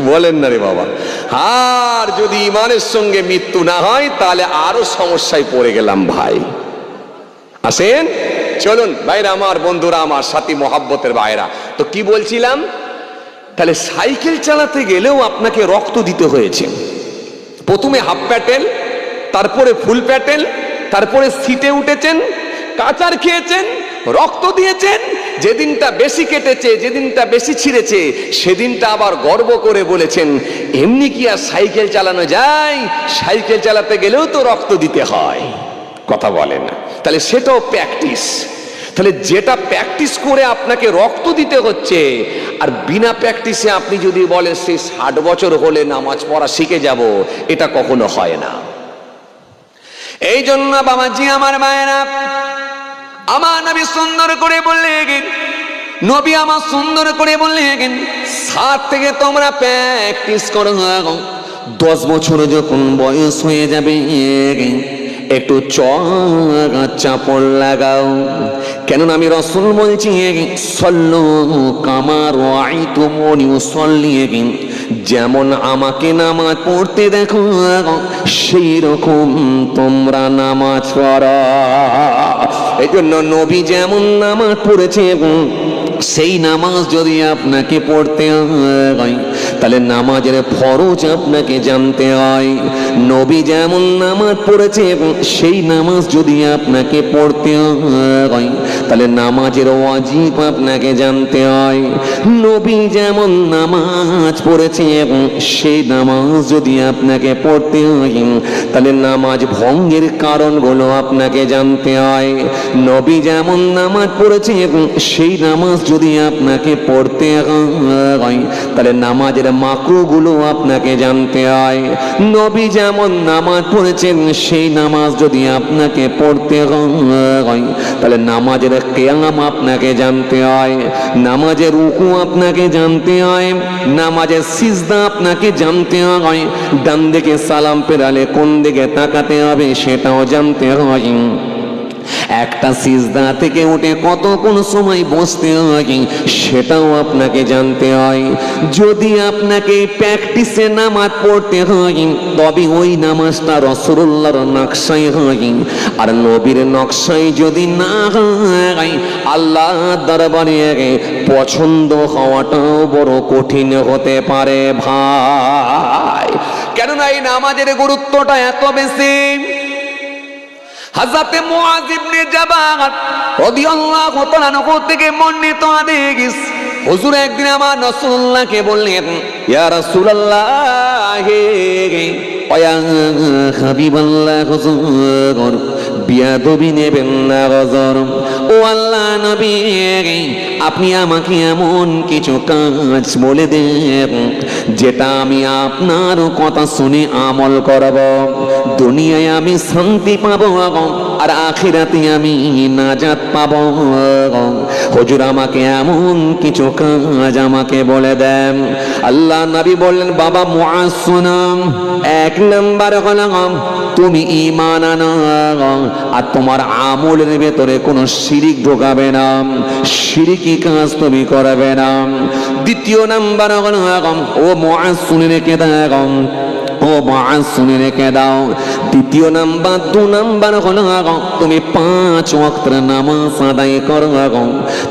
বলেন না রে বাবা। আর যদি ইমানের সঙ্গে মৃত্যু না হয় তাহলে আরো সমস্যায় পড়ে গেলাম ভাই। আসেন, চলুন ভাইরা আমার, বন্ধুরা আমার, সাথী মহাব্বতের ভাইরা। তো কি বলছিলাম, তাহলে সাইকেল চালাতে গেলেও আপনাকে রক্ত দিতে হয়েছে। প্রথমে হাফ প্যাটেল, তারপরে ফুল প্যাটেল, তারপরে সিটে উঠেছেন, কাচার খেয়েছেন, রক্ত দিয়েছেন। যেদিনটা বেশি কেটেছে, যেদিনটা বেশি ছিঁড়েছে, সেদিনটা আবার গর্ব করে বলেছেন এমনি কি আর সাইকেল চালানো যায়? সাইকেল চালাতে গেলেও তো রক্ত দিতে হয়। কথা বলেন না? তাহলে সেটাও প্র্যাকটিস। তাহলে যেটা প্র্যাকটিস করে আপনাকে রক্ত দিতে হচ্ছে, আর বিনা প্র্যাকটিসে আপনি যদি বলেন সেই 60 বছর হলে নামাজ পড়া শিখে যাব, এটা কখনো হয় না। এই জন্য বাবাজি আমার মায়েরা, আমার নবী সুন্দর করে বললেন, নবী আমার সুন্দর করে বললেন 7 থেকে তোমরা প্র্যাকটিস করো। 10 বছর যখন বয়স হয়ে যাবে একটু চাপড় লাগাও। কেননা আমি রাসূল বলছি সল্লু কামা রাআইতুমুনি উসাল্লি, যেমন আমাকে নামাজ পড়তে দেখো সেই রকম তোমরা নামাজ পড়ো। এই জন্য নবী যেমন নামাজ পড়েছে সেই নামাজ যদি আপনাকে পড়তে হয় তাহলে নামাজের ফরজ আপনাকে জানতে হয়। নবী যেমন নামাজ পড়েছে সেই নামাজ যদি আপনাকে পড়তে হয় তাহলে নামাজের ওয়াজিব আপনাকে জানতে হয়। নবী যেমন নামাজ পড়েছে সেই নামাজ যদি আপনাকে পড়তে হয় তাহলে নামাজ ভঙ্গের কারণগুলো আপনাকে জানতে হয়। নবী যেমন নামাজ পড়েছে সেই নামাজ যদি আপনাকে পড়তে হয় তাহলে নামাজের মাকরুহগুলো আপনাকে জানতে হয়। নবী যেমন নামাজ পড়েছেন সেই নামাজ যদি আপনাকে পড়তে হয় তাহলে নামাজের কিয়াম আপনাকে জানতে হয়, নামাজের রুকু আপনাকে জানতে হয়, নামাজের সিজদা আপনাকে জানতে হয়, ডান দিকে সালাম ফেরালে কোন দিকে তাকাতে হবে সেটাও জানতে হয়, একটা সিজদা থেকে উঠে কতক্ষণ সময় বসতে হয় সেটাও আপনাকে জানতে হয়। যদি আপনাকে প্র্যাকটিসে নামাজ পড়তে হয় তবে ওই নামাজটা রাসূলুল্লাহর নকশায় হয়। আর নবীর নকশায় যদি না হয় আল্লাহর দরবারে পছন্দ হওয়াটাও বড় কঠিন হতে পারে ভাই। কেননা এই নামাজের গুরুত্বটা এত বেশি। হযরতে মুআয ইবনে জাবাল রাদিয়াল্লাহু তাআলা আনহু থেকে বর্ণিত হাদিস, হুজুর একদিন আমার রাসূলুল্লাহকে বললেন, ইয়া রাসূলুল্লাহ ওয়া হাবিবাল্লাহ, হুজুর বিয়াদবি নেবেন না হুজুর। ও আল্লাহ নবী, আপনি আমাকে এমন কিছু কাজ বলে দেন যেটা আমি আপনার কথা শুনে আমল করব, দুনিয়ায় আমি শান্তি পাবো আর আখিরাতে আমি নাজাত পাবো। হুজুর আমাকে এমন কিছু কাজ আমাকে বলে দেন। আল্লাহ নবী বললেন, বাবা মুআয শুনো, 1 নাম্বার হলো তুমি ঈমান আনো আর তোমার আমলের ভেতরে কোনো শিরিক ঢোকাবে না, শিরকি কাজ তুমি করবে না। 2 নাম্বার হলো, ও মুআয শুনে রেখে দাও, ও মুআয শুনে রেখে দাও। 2 নাম্বার 2 নাম্বার হলো তুমি 5 ওয়াক্তের নামাজ আদায় করো।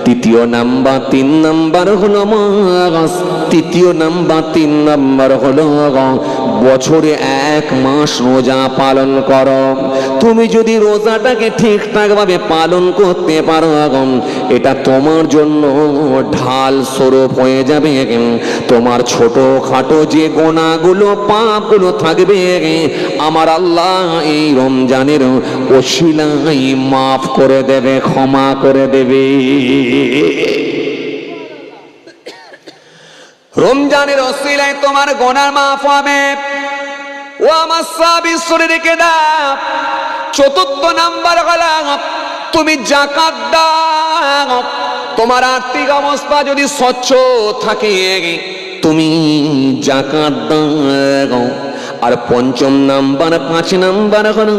3 নাম্বার 3 নাম্বার হলো 3 নাম্বার 3 নাম্বার হলো বছরে 1 মাস রোজা পালন করো। তুমি যদি রোজাটাকে ঠিকঠাক ভাবে পালন করতে পারো এটা তোমার জন্য ঢাল স্বরূপ হয়ে যাবে। তোমার ছোট খাটো যে গুনাহগুলো পাপগুলো থাকবে আমার আল্লাহ এই রমজানের ওসিলায় মাফ করে দেবে, ক্ষমা করে দেবে। রমজানের ওসিলায় তোমার গুনাহ মাফ হবে। ও আমার সাহাবী শুনে রেখে দাও। 4 নাম্বার হলো তুমি যাকাত দাও। তোমার আর্থিক অবস্থা যদি স্বচ্ছ থাকে তুমি যাকাত দাও। আর 5 নাম্বার 5 নাম্বার হলো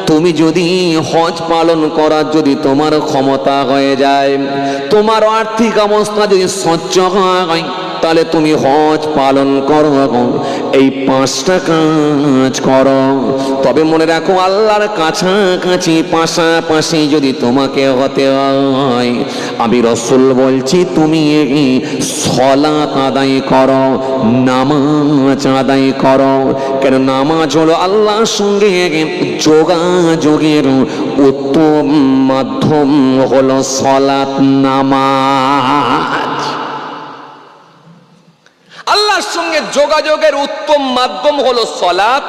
তুমি যদি হজ পালন করার যদি তোমার ক্ষমতা হয়ে যায়, তোমার আর্থিক অবস্থা যদি স্বচ্ছ হয় তাহলে তুমি হজ পালন করো, এই 5টা কাজ করো। তবে মনে রাখো, আল্লাহর কাছাকাছি পাশাপাশি যদি তোমাকে হতে হয়, আমি রাসূল বলছি তুমি এই সালাত আদায় করো, নামাজ আদায় করো। কেন? নামাজ হলো আল্লাহর সঙ্গে যোগাযোগের উত্তম মাধ্যম, হলো সালাত, নামাজ। আল্লাহর সঙ্গে যোগাযোগের উত্তম মাধ্যম হলো সালাত।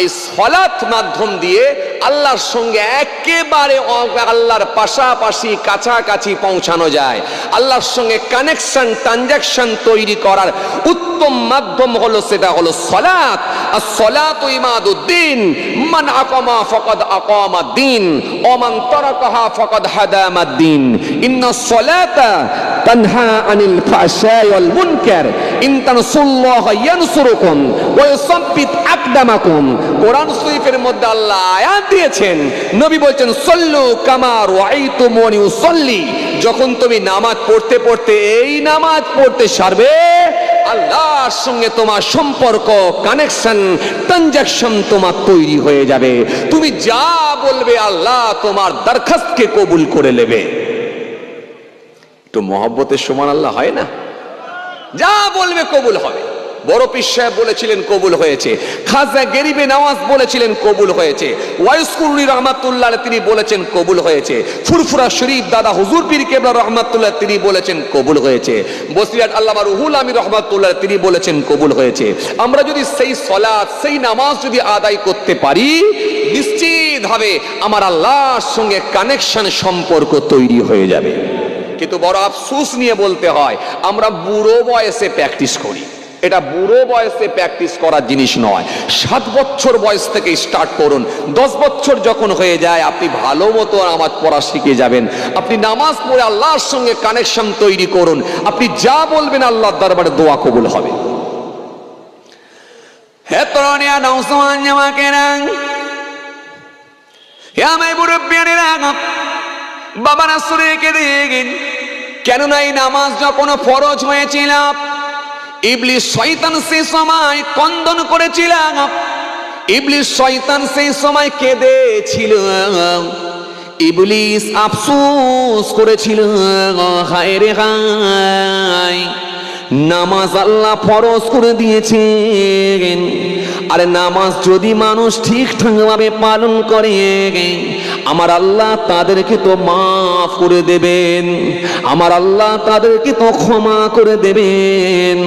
এই সালাত মাধ্যম দিয়ে আল্লাহর সঙ্গে একেবারে আল্লাহর পাশাপাশি কাছাকাছি পৌঁছানো যায়। আল্লাহর সঙ্গে কানেকশন, ট্রানজাকশন তৈরি করার উত্তম মাধ্যম হলো, সেটা হলো সালাত। আর সালাতু ইমাদুদ্দিন, মান আকামা ফাকাদ আকামাদ্দিন ওয়া মান তারাকাহা ফাকাদ হাদামাদ্দিন। ইন্নাস সালাতা তানহা আনিল ফাহশাই ওয়াল মুনকার, ইন তানসুল্লাহা ইয়ানসুরুকুম ওয়া ইউসাব্বিত আকদামাকুম। কোরআন শরীফের মধ্যে আল্লাহ আয়াত দিয়েছেন, নবী বলছেন সল্লু কামা রাআইতুমুনি উসাল্লি। যখন তুমি নামাজ পড়তে পড়তে এই নামাজ পড়তে সারবে, আল্লাহর সঙ্গে তোমার সম্পর্ক, কানেকশন, ট্রানজাকশন তোমার তৈরি হয়ে যাবে। তুমি যা বলবে আল্লাহ তোমার দরখাস্তকে কবুল করে নেবে। তো মহব্বতের সমান আল্লাহ হয় না? যা বলবে কবুল হবে। বড় পীর সাহেব বলেছিলেন কবুল হয়েছে, খাজা গরিবে নওয়াজ বলেছিলেন কবুল হয়েছে, ওয়াইস কুরনি রহমাতুল্লাহ তিনি বলেছেন কবুল হয়েছে, ফুরফুরা শরীফ দাদা হুজুর পীর কেবলা রহমাতুল্লাহ তিনি বলেছেন কবুল হয়েছে, বসিরাত আল্লামা রুহুল আমিন রহমাতুল্লাহ তিনি বলেছেন কবুল হয়েছে। আমরা যদি সেই সালাত, সেই নামাজ যদি আদায় করতে পারি, নিশ্চিত হবে আমার আল্লাহর সঙ্গে কানেকশন, সম্পর্ক তৈরি হয়ে যাবে। কিন্তু বড় আফসোস নিয়ে বলতে হয়, আমরা বুড়ো বয়সে প্র্যাকটিস করি। এটা বুড়ো বয়সে প্র্যাকটিস করার জিনিস নয়। 7 বছর বয়স থেকে স্টার্ট করুন। 10 বছর যখন হয়ে যায়, আপনি ভালো মতো নামাজ পড়া শিখে যাবেন। আপনি নামাজ পড়ে আল্লাহর সঙ্গে কানেকশন তৈরি করুন। আপনি যা বলবেন আল্লাহর দরবারে দোয়া কবুল হবে। হে তরুণিয়া নওজওয়ান জামাকেরা, হে আমার মুরব্বিয়ানেরা, বাবারা শুনে রেখে দিন। কেননা এই নামাজ যখন ফরজ হয়েছিল, ইবলিস শয়তান সেই সময় কন্দন করেছিল, ইবলিস শয়তান সেই সময় কেঁদেছিল, ইবলিস আফসোস করেছিল, হায় রে হায়, নামাজ আল্লাহ ফরজ করে দিয়েছেন, আরে নামাজ যদি মানুষ ঠিকঠাক ভাবে পালন করে, আমার আল্লাহ তাদেরকে তো মাফ করে দেবেন, আমার আল্লাহ তাদেরকে তো ক্ষমা করে দেবেন।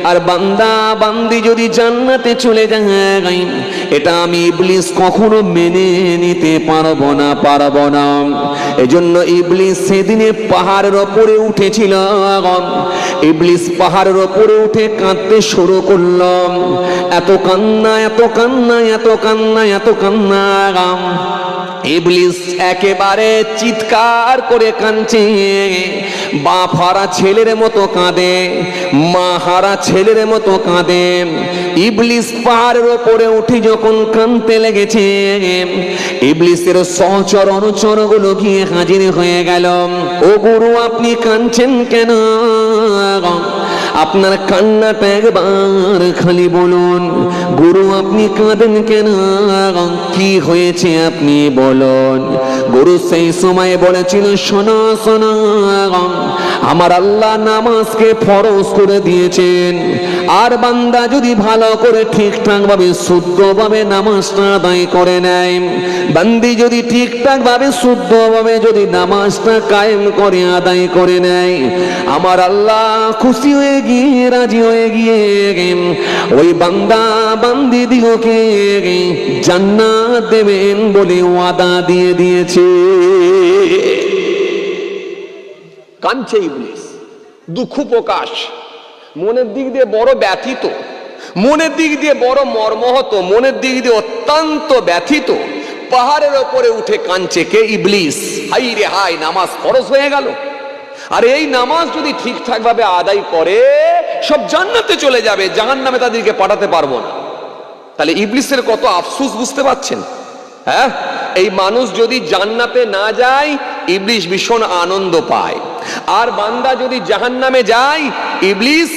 আর বান্দা বান্দি যদি জান্নাতে চলে যায়, এটা আমি ইবলিস কখনো মেনে নিতে পারবো না। এজন্য ইবলিস সেদিনে পাহাড়ের ওপরে উঠেছিল। ইবলিস পাহাড়ের ওপরে উঠে কাঁদতে শুরু করলো। এত কান্না, এত কান্না, এত কান্না, এত কান্না। ইবলিস একেবারে চিৎকার করে কাঁদছে, বাপ হারা ছেলের মতো কাঁদে, মা হারা ছেলের মতো কাঁদে। ইবলিস পাহাড়ের ওপরে উঠে যখন কাঁদতে লেগেছে, ইবলিসের সহচর অনুচরগুলো গিয়ে হাজির হয়ে গেল। ও গুরু, আপনি কাঁদছেন কেন? আপনার কান্নাটা একবার খালি বলুন। গুরু, আপনি কাঁদেন কেন? কি হয়েছে আপনি বলুন। গুরু সেই সময় বলেছিল, শোনো শোনো, আমার আল্লাহ নামাজকে ফরজ করে দিয়েছেন। আর বান্দা যদি ভালো করে ঠিকঠাক ভাবে শুদ্ধভাবে নামাজটা আদায় করে নেয়, বান্দি যদি ঠিকঠাক ভাবে শুদ্ধভাবে যদি নামাজটা কায়েম করে আদায় করে নেয়, আমার আল্লাহ খুশি হয়ে গিয়ে, রাজি হয়ে গিয়ে ওই বান্দা বান্দি দিগকে জান্নাত দেবেন বলে ওয়াদা দিয়ে দিয়েছে। কাঁদছে ইবলিস, দুঃখ প্রকাশ, মনের দিক দিয়ে বড় ব্যথিত, মনের দিক দিয়ে বড় মর্মাহত, মনের দিক দিয়ে অত্যন্ত ব্যথিত। পাহাড়ের ওপরে উঠে কাঁদছে কে? ইবলিস। হাই রে হাই, নামাজ ফরজ হয়ে গেল। আর এই নামাজ যদি ঠিকঠাক ভাবে আদায় করে, সব জান্নাতে চলে যাবে, জাহান্নামে তাদেরকে পাঠাতে পারবো না। তাহলে ইবলিসের কত আফসোস বুঝতে পারছেন? হ্যাঁ, এই মানুষ যদি জান্নাতে না যায়, ইবলিস ভীষণ আনন্দ পায়। আর বান্দা যদি জাহান্নামে যায়, ইবলিস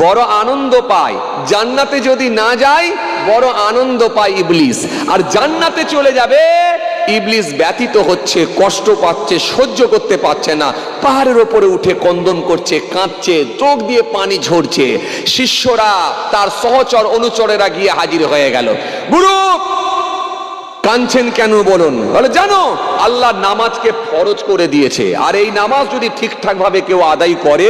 বড় আনন্দ পায়। জান্নাতে যদি না যায় বড় আনন্দ পায় ইবলিস, আর জান্নাতে চলে যাবে ইবলিস ব্যথিত হচ্ছে, কষ্ট পাচ্ছে, সহ্য করতে পারছে না, পাহাড়ের ওপরে উঠে ক্রন্দন করছে, কাঁদছে, চোখ দিয়ে পানি ঝরছে। শিষ্যরা, তার সহচর অনুচরেরা গিয়ে হাজির হয়ে গেল। গুরু কাঁদছেন কেন বলুন? বলে জানো আল্লাহ নামাজকে ফরজ করে দিয়েছে, আর এই নামাজ যদি ঠিকঠাক ভাবে কেউ আদায় করে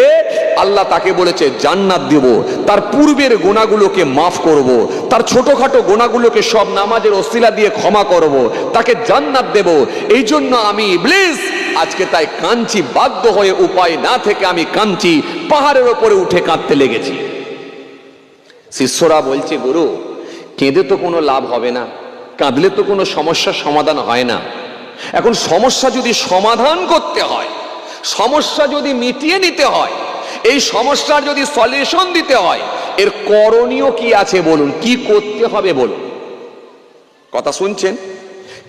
আল্লাহ তাকে বলেছে জান্নাত দেব, তার পূর্বের গুনাহগুলোকে মাফ করব, তার ছোটখাটো গুনাহগুলোকে সব নামাজের ওসিলা দিয়ে ক্ষমা করব, তাকে জান্নাত দেব। এই জন্য আমি ইবলিস আজকে তাই কাঁদছি, বাধ্য হয়ে, উপায় না থেকে আমি কাঁদছি, পাহাড়ের ওপরে উঠে কাঁদতে লেগেছি। শিষ্যরা বলছে গুরু কেঁদে তো কোনো লাভ হবে না, কাঁদলে তো কোনো সমস্যার সমাধান হয় না। এখন সমস্যা যদি সমাধান করতে হয়, সমস্যা যদি মিটিয়ে নিতে হয়, এই সমস্যার যদি সলিউশন দিতে হয়, এর করণীয় কি আছে বলুন? কি করতে হবে বলুন? কথা শুনছেন?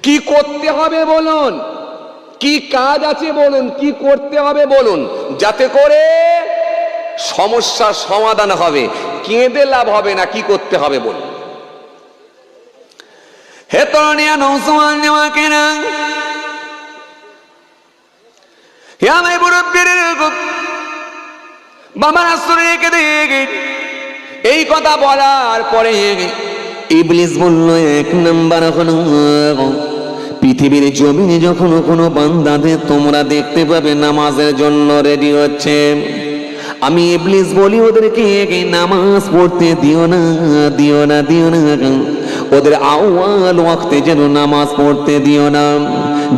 কি করতে হবে বলুন? কি কাজ আছে বলুন? কি করতে হবে বলুন? যাতে করে সমস্যার সমাধান হবে, কেঁদে লাভ হবে না। কি করতে হবে বলুন? হে তরুণিয়া নৌসমান নেওয়া কেনা, হে আমার মুরব্বীর বাবার আশ্রয়কে দেখে এই কথা বলার পরে ইবলিস বলল, এক নাম্বার হলো পৃথিবীর জমিনে যখন কোনো বান্দাদের তোমরা দেখতে পাবে নামাজের জন্য রেডি হচ্ছে, আমি ইবলিস বলি ওদেরকে নামাজ পড়তে দিও না, দিও না, দিও না। ওদের আউয়াল ওয়াক্তে যেন নামাজ পড়তে দিও না।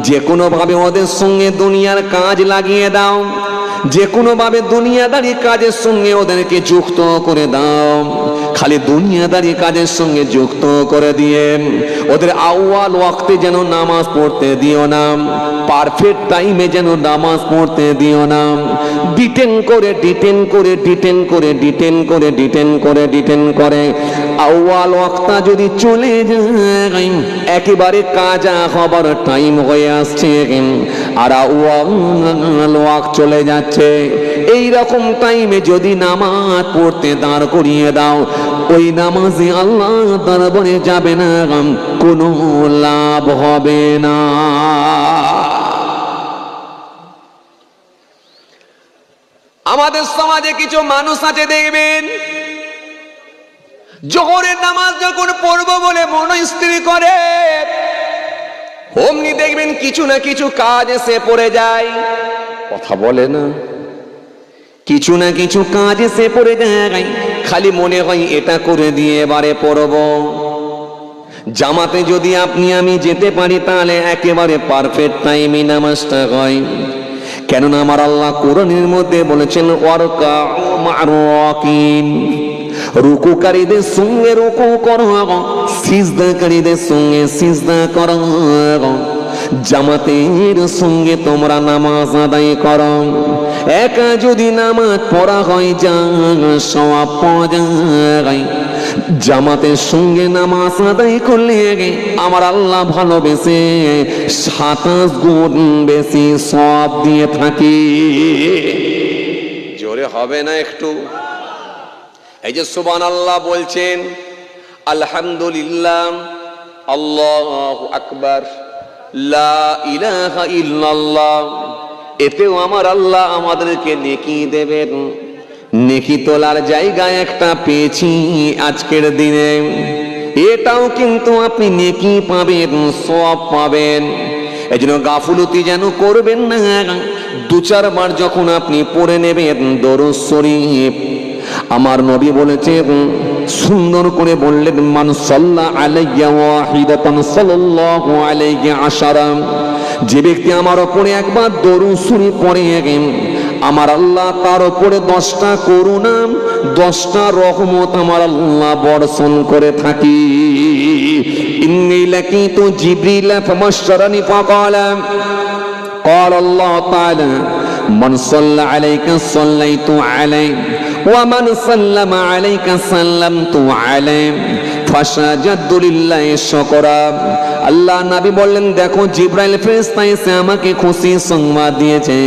যে কোনো ভাবে ওদের সঙ্গে দুনিয়ার কাজ লাগিয়ে দাও, যে কোনো ভাবে দুনিয়াদারি কাজের সঙ্গে ওদেরকে যুক্ত করে দাও। খালি দুনিয়াদারি কাজের সঙ্গে যুক্ত করে দিয়ে ওদের আউয়াল ওয়াক্তে যেন নামাজ পড়তে দিও না, পারফেক্ট টাইমে যেন নামাজ পড়তে দিও না। ডিটেন করে আউয়াল ওয়াক্তা যদি চলে যায়, একেবারে কাজা হবার টাইম হয়ে আসছে, আর আউয়াল ওয়াক্ত চলে যাচ্ছে, এই রকম টাইমে যদি নামাজ পড়তে দাঁড় করিয়ে দাও, ওই নামাজে আল্লাহ দরবারে যাবে না, কোনো লাভ হবে না। আমাদের সমাজে কিছু মানুষ আছে দেখবেন, জোহরের নামাজ যখন পড়বো বলে মনস্থির করে, অমনি দেখবেন কিছু না কিছু কাজ এসে পড়ে যায়। কথা বলে না, কিছু না কিছু কাজ এসে পড়ে যায়, খালি মনে হয় এটা করে দিয়ে এবারে পড়ব। জামাতে যদি আপনি আমি যেতে পারি তাহলে একেবারে পারফেক্ট টাইমে নামাজটা হয়। কেননা আমার আল্লাহ কোরআনের মধ্যে বলেছেন ওয়ারকাউ মা'র রাকিন, রুকুকারীদের সঙ্গে রুকু করো, সিজদাকারীদের সঙ্গে সিজদা করো। জামাতের সঙ্গে তোমরা নামাজ আদায় করো। একা যদি নামাজ পড়া হয় যা সওয়াব পাওয়া যায়, জামাতের সঙ্গে নামাজ আদায় করলে আমার আল্লাহ ভালোবেসে 27 গুণ বেশি সওয়াব দিয়ে থাকি। জোরে হবে না একটু? এই যে সুবহানাল্লাহ বলছেন, আলহামদুলিল্লাহ, আল্লাহু আকবার, লা ইলাহা ইল্লাল্লাহ, এতেও আমার আল্লাহ আমাদেরকে নেকি দেবেন। নেকি তোলার জায়গা একটা পেয়েছি আজকের দিনে, এটাও কিন্তু আপনি নেকি পাবেন, সওয়াব পাবেন। এই জন্য গাফুলতি যেন করবেন না। 2-4 বার যখন আপনি পড়ে নেবেন দরুদ শরীফ, আমার নবী বলেছেন, সুন্দর করে বললেন, মান সাল্লা আলাইয়া ওয়াহিদাতান সাল্লাল্লাহু আলাইহি আশারা, যে ব্যক্তি আমার উপরে একবার দরুদ শরীফ পড়ে আমার আল্লাহ তার উপরে 10টা করুণা, 10টা রহমত আমার আল্লাহ বর্ষণ করে থাকি। ইন্নী লাকিতু জিবরিল ফাবাশশারানি ফাকালা قال الله تعالى من صلى عليك صليت عليه ومن سلم عليك سلمت عليه فسجدت لله شكرا। আল্লাহ নবী বললেন, দেখো জিবরাইল ফেরেশতা এসে আমাকে খুশি সংবাদ দিয়েছে।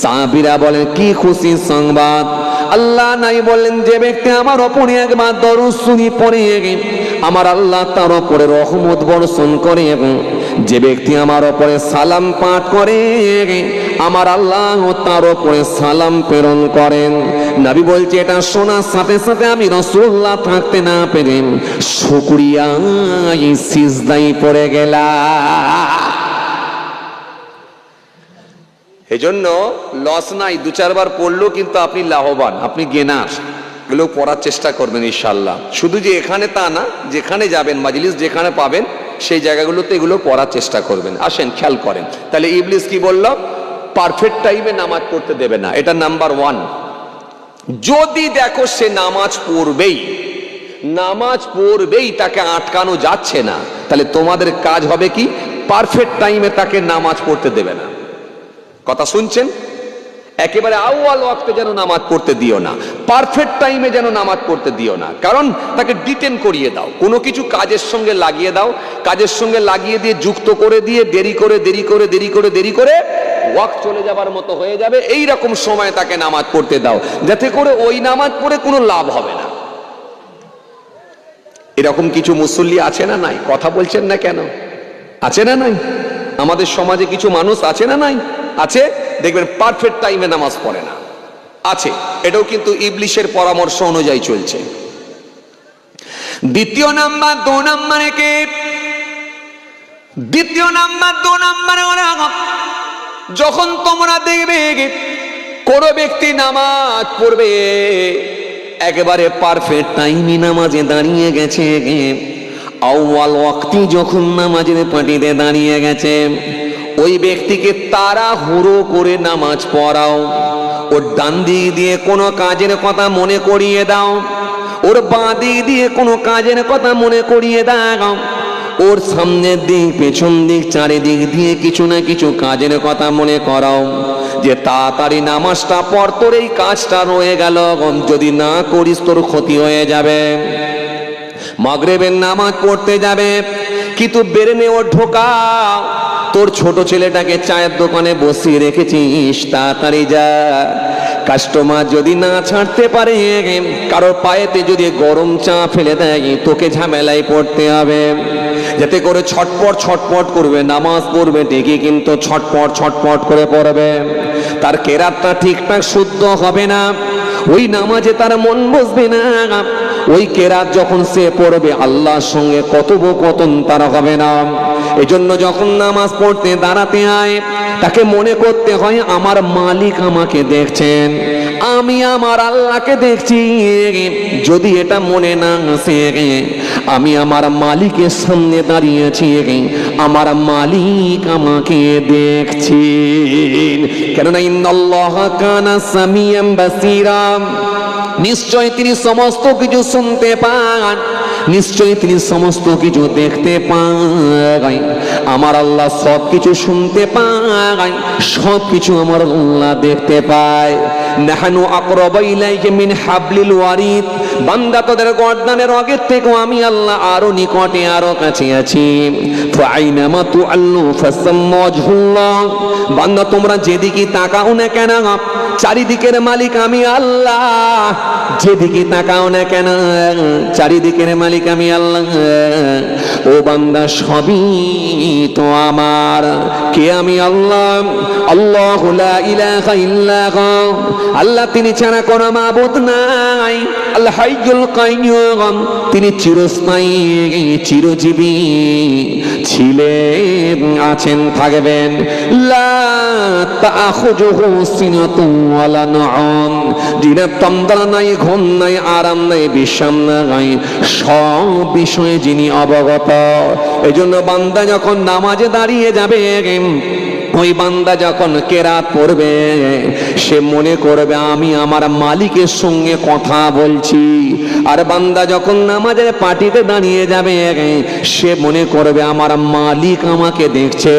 সাহাবীরা বলেন, কি খুশি সংবাদ? আল্লাহ নাই বললেন যে ব্যক্তি আমার ওপরে একবার দরুদ শরীফ পড়ে আমার আল্লাহ তার ওপরে রহমত বর্ষণ করে, যে ব্যক্তি আমার ওপরে সালাম পাঠ করে আমার আল্লাহ তার ওপরে সালাম প্রেরণ করেন। নবী বলছে এটা শোনার সাথে সাথে আমি রাসূলুল্লাহ থাকতে না পেরে শুকরিয়ায় সিজদায় পড়ে গেলাম। এজন্য লস নাই, 2-4 বার পড়লেও কিন্তু আপনি লাভবান, আপনি গেনার। এগুলো পড়ার চেষ্টা করবেন ইনশাআল্লাহ। শুধু যে এখানে তা না, যেখানে যাবেন মাজলিস যেখানে পাবেন সেই জায়গাগুলোতে এগুলো পড়ার চেষ্টা করবেন। আসেন খেয়াল করেন, তাহলে ইবলিস কি বলল? পারফেক্ট টাইমে নামাজ পড়তে দেবে না, এটা নাম্বার 1। যদি দেখো সে নামাজ পড়বেই তাকে আটকানো যাচ্ছে না, তাহলে তোমাদের কাজ হবে কি? পারফেক্ট টাইমে তাকে নামাজ পড়তে দেবে না। কথা শুনছেন? একেবারে আউয়াল ওয়াক্তে যেন নামাজ পড়তে দিও না, পারফেক্ট টাইমে যেন নামাজ পড়তে দিও না। কারণ তাকে ডিটেন করিয়ে দাও, কোনো কিছু কাজের সঙ্গে লাগিয়ে দাও, কাজের সঙ্গে লাগিয়ে দিয়ে যুক্ত করে দিয়ে দেরি করে ওয়াক্ত চলে যাবার মতো হয়ে যাবে। এই রকম সময় তাকে নামাজ পড়তে দাও, যাতে করে ওই নামাজ পড়ে কোনো লাভ হবে না। এরকম কিছু মুসল্লি আছে না নাই? কথা বলছেন না কেন? আছে না নাই? আমাদের সমাজে কিছু মানুষ আছে না নাই? আছে। দেখবেন পারফেক্ট টাইমে নামাজ পড়ে না, আছে। এটাও কিন্তু ইবলিশের পরামর্শ অনুযায়ী চলছে। দ্বিতীয় নাম্বার 2 নাম্বারে যখন তোমরা দেখবে কোন ব্যক্তি নামাজ পড়বে একেবারে পারফেক্ট টাইমে নামাজে দাঁড়িয়ে গেছে, আউয়াল ওয়াক্তি যখন নামাজের পাটিতে দাঁড়িয়ে গেছে, ওই ব্যক্তিকে তাড়াহুড়ো করে নামাজ পড়াও। ওর ডান দিক দিয়ে কোনো কাজের কথা মনে করিয়ে দাও, ওর বাঁ দিক দিয়ে কোনো কাজের কথা মনে করিয়ে দাও, ওর সামনের দিক পেছন দিক চারিদিক দিয়ে কিছু না কিছু কাজের কথা মনে করাও, যে তাড়াতাড়ি নামাজটা পড়, তোর এই কাজটা রয়ে গেল, যদি না করিস তোর ক্ষতি হয়ে যাবে। মাগরিবের নামাজ পড়তে যাবে, কিন্তু বেরেনে ও ঢোকা, তোর ছোট ছেলেটাকে চায়ের দোকানে বসিয়ে রেখেছিস, তাড়াতাড়ি যা। কাস্টমার যদি না ছাড়তে পারে, কারোর পায়েতে যদি গরম চা ফেলে দেয়, তোকে ঝামেলায় পড়তে হবে। যাতে করে ছটপট করবে, নামাজ পড়বে ঠিকই কিন্তু ছটপট করে পড়বে, তার কেরাতটা ঠিকঠাক শুদ্ধ হবে না, ওই নামাজে তার মন বসবে না। ওই কেরাত যখন সে পড়বে আল্লাহর সঙ্গে কথোপকথন তার হবে না। এজন্য যখন নামাজ পড়তে দাঁড়াতে হয় তাকে মনে করতে হয় আমার মালিক আমাকে দেখছেন, আমি আমার আল্লাহকে দেখছি। যদি এটা মনে না আসে আমি আমার মালিকের সামনে দাঁড়িয়েছি, আমার মালিক আমাকে দেখছেন। কেননা ইন্নাল্লাহা কানা সামিয়াম বাসীরা, নিশ্চয় তিনি সমস্ত কিছু শুনতে পান, নিশ্চয়ই তিনি সমস্ত কিছু দেখতে পান। আমার আল্লাহ সব কিছু শুনতে পায়, সব কিছু আমার আল্লাহ দেখতে পায়। নাহনু আকরাবু ইলাইহি মিন হাবলিল ওয়ারিদ, বান্দা তোদের গর্দানের আগের থেকেও আমি আল্লাহ আরো নিকটে, আরো কাছে আছি। ফাআইনামা তুআল্লু ফাসাম্মা ওয়াজহুল্লাহ, বান্দা তোমরা যেদিকে তাকাও না কেন চারিদিকের মালিক আমি আল্লাহ, যেদিকে তাকাও না কেন চারিদিকের মালিক আমি আল্লাহ। ও বান্দা সবই তো আমার, কে আমি আল্লাহ। আল্লাহু লা ইলাহা ইল্লাহু, আল্লাহ তিনি ছাড়া কোনো মাবুদ নাই। আল হাইয়ুল কাইয়্যুম, তিনি চিরস্থায়ী চিরজীবী ছিলেন, আছেন, থাকবেন। লা তাখুযুহু সিনাতুন ওয়ালা নাউম, যিনার তন্দ্রা নাই, ঘুম নাই, আরাম নাই, বিশ্রাম নাই, সব বিষয়ে যিনি অবগত। এজন্য বান্দা যখন নামাজে দাঁড়িয়ে যাবে, ওই বান্দা যখন কেরাত পড়বে সে মনে করবে আমি আমার মালিকের সঙ্গে কথা বলছি। আর বান্দা যখন নামাজের পাটিতে দাঁড়িয়ে যাবে সে মনে করবে আমার মালিক আমাকে দেখছে,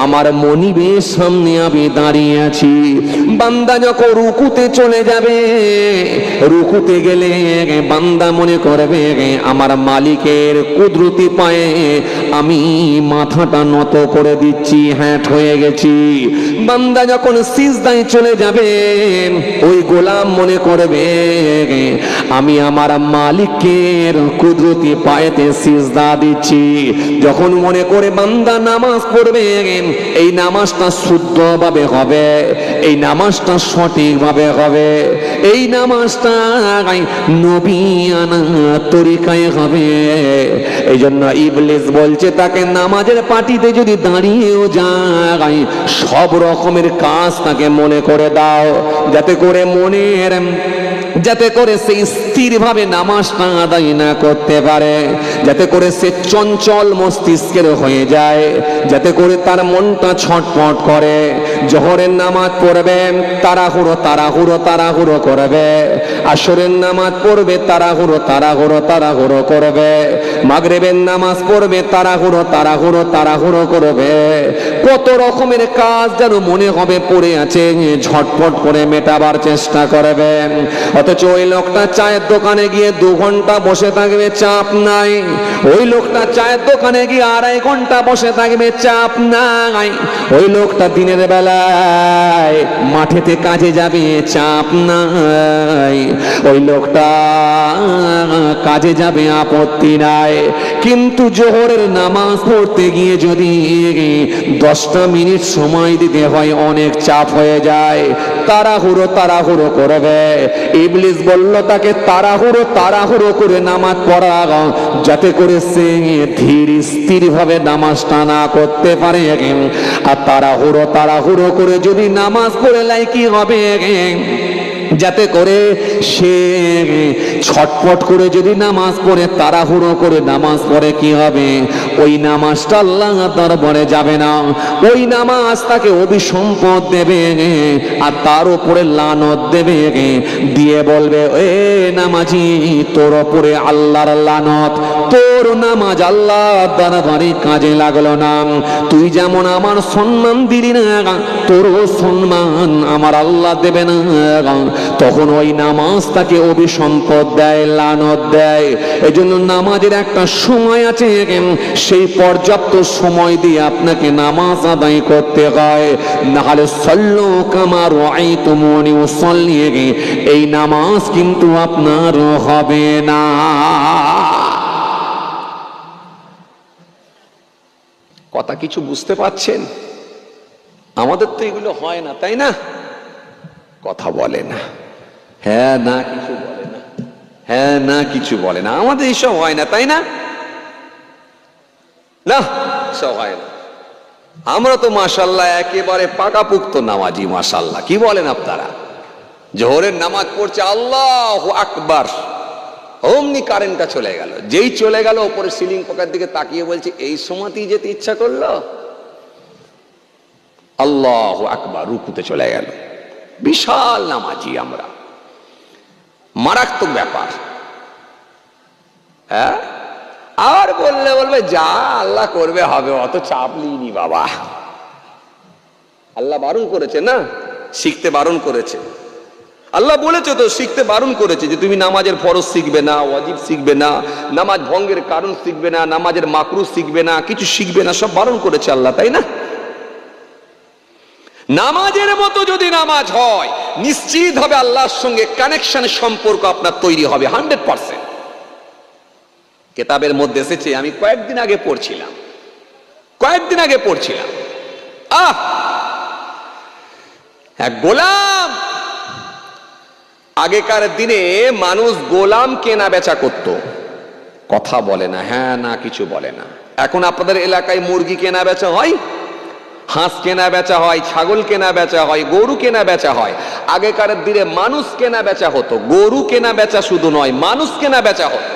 আমার মনিবের সামনে আমি দাঁড়িয়ে আছি। বান্দা যখন রুকুতে চলে যাবে, রুকুতে গেলে বান্দা মনে করবে আমার মালিকের কুদরতি পায়ে আমি মাথাটা নত করে দিচ্ছি, হ্যাঁ হয়ে গেছি। বান্দা যখন সিজদায় চলে যাবে ওই গোলাম মনে করবে আমি আমার মালিকের কুদরতি পায়েতে সিজদা দিচ্ছি। যখন মনে করে বান্দা নামাজ পড়বে এই নামাজটা শুদ্ধভাবে হবে, এই নামাজটা সঠিকভাবে হবে, এই নামাজটা নবিয়ানা তরিকায় হবে। এই জন্য ইবলিস বলছে তাকে নামাজের পাটিতে যদি দাঁড়িয়েও যায় সব রকমের কাজ তাকে মনে করে দাও, যাতে করে সে স্থিরভাবে নামাজটা আদায় না করতে পারে, যাতে করে সে চঞ্চল মস্তিষ্কের হয়ে যায়, যাতে করে তার মনটা ছটফট করে। জোহরের নামাজ পড়বে তাড়াহুড়ো করবে, আসরের নামাজ পড়বে তাড়াহুড়ো করবে, মাগরিবের নামাজ পড়বে তাড়াহুড়ো করবে। কত রকমের কাজ যেন মনে হবে পড়ে আছে, ঝটপট করে মেটাবার চেষ্টা করবে। অথচ ওই লোকটা চায়ের দোকানে গিয়ে 2 ঘন্টা বসে থাকবে, চাপ নাই। ওই লোকটা চায়ের দোকানে গিয়ে 2.5 ঘন্টা বসে থাকবে, চাপ নাই। ওই লোকটা দিনের বেলায় মাঠেতে কাজে যাবে, চাপ নাই। ওই লোকটা কাজে যাবে, আপত্তি নাই। কিন্তু জোহরের নামাজ পড়তে গিয়ে যদি 10টা মিনিট সময় দিতে হয় অনেক চাপ হয়ে যায়, তাড়াহুড়ো করবে। ইবলিস বলল তাকে তাড়াহুড়ো করে নামাজ পড়া, যাতে করে সে ধীর স্থির ভাবে নামাজটা না করতে পারে। আর তাড়াহুড়ো করে যদি নামাজ পড়ে লাই কি হবে, যাতে করে সে ছটফট করে যদি নামাজ পড়ে তাড়াহুড়ো করে নামাজ পড়ে কি হবে, ওই নামাজটা আল্লাহ দরবারে যাবে না। ওই নামাজ তাকে অভিসম্পদ দেবে আর তার উপরে লানত দেবে, দিয়ে বলবে এ নামাজি তোর উপরে আল্লাহর লানত, তোর নামাজ আল্লাহ দরবারে কাজে লাগলো না। তুই যেমন আমার সম্মান দিলি না, তোর সম্মান আমার আল্লাহ দেবে না। তখন ওই নামাজ তাকে অভিসম্পদ দেয়, লানত দেয়। এই জন্য নামাজের একটা সময় আছে, সেই পর্যাপ্ত সময় দিয়ে আপনাকে নামাজ আদায় করতে হয়। নাহলে সাল্লু কামা রাআইতুমুনি উসাল্লি, এই নামাজ কিন্তু আপনার হবে না। কথা কিছু বুঝতে পারছেন? আমাদের তো এগুলো হয় না, তাই না? কথা বলে না, হ্যাঁ না কিছু বলে না, হ্যাঁ না কিছু বলে না। আমাদের এইসব হয় না, তাই না? না, সব হয় না। আমরা তো মাশাআল্লাহ একেবারে পাকাপুক্ত নামাজি, মাশাআল্লাহ। কি বলেন আপনারা? জোহরের নামাজ পড়ছে, আল্লাহু আকবার, অমনি কারেন্টটা চলে গেল। যেই চলে গেল ওপরে সিলিং পাকার দিকে তাকিয়ে বলছে এই সময়তেই যেতে ইচ্ছা করলো, আল্লাহু আকবার, রুকুতে চলে গেল। বিশাল নামাজি আমরা, মারাত্মক ব্যাপার। হ্যাঁ, আর বলবে যা আল্লাহ করবে হবে, অত চাপ লিনি বাবা। আল্লাহ বারণ করেছে না, শিখতে বারণ করেছে। আল্লাহ বলেছে তো, শিখতে বারণ করেছে যে তুমি নামাজের ফরজ শিখবে না, ওয়াজিব শিখবে না, নামাজ ভঙ্গের কারণ শিখবে না, নামাজের মাকরুহ শিখবে না, কিছু শিখবে না, সব বারণ করেছে আল্লাহ, তাই না? নামাজের মতো যদি নামাজ হয়, নিশ্চিত হবে আল্লাহর সঙ্গে কানেকশনের সম্পর্ক আপনার তৈরি হবে 100%। কিতাবের মধ্যে এসেছে, আমি কয়েকদিন আগে পড়ছিলাম, এক গোলাম। আগেকার দিনে মানুষ গোলাম কেনা বেচা করত, কথা বলে না, হ্যাঁ না কিছু বলে না। এখন আপনাদের এলাকায় মুরগি কেনা বেচা হয়, হাঁস কেনা বেচা হয়, ছাগল কেনা বেচা হয়, গরু কেনা বেচা হয়। আগেকার দিনে মানুষ কেনা বেচা হতো, গরু কেনা বেচা শুধু নয়, মানুষ কেনা বেচা হতো,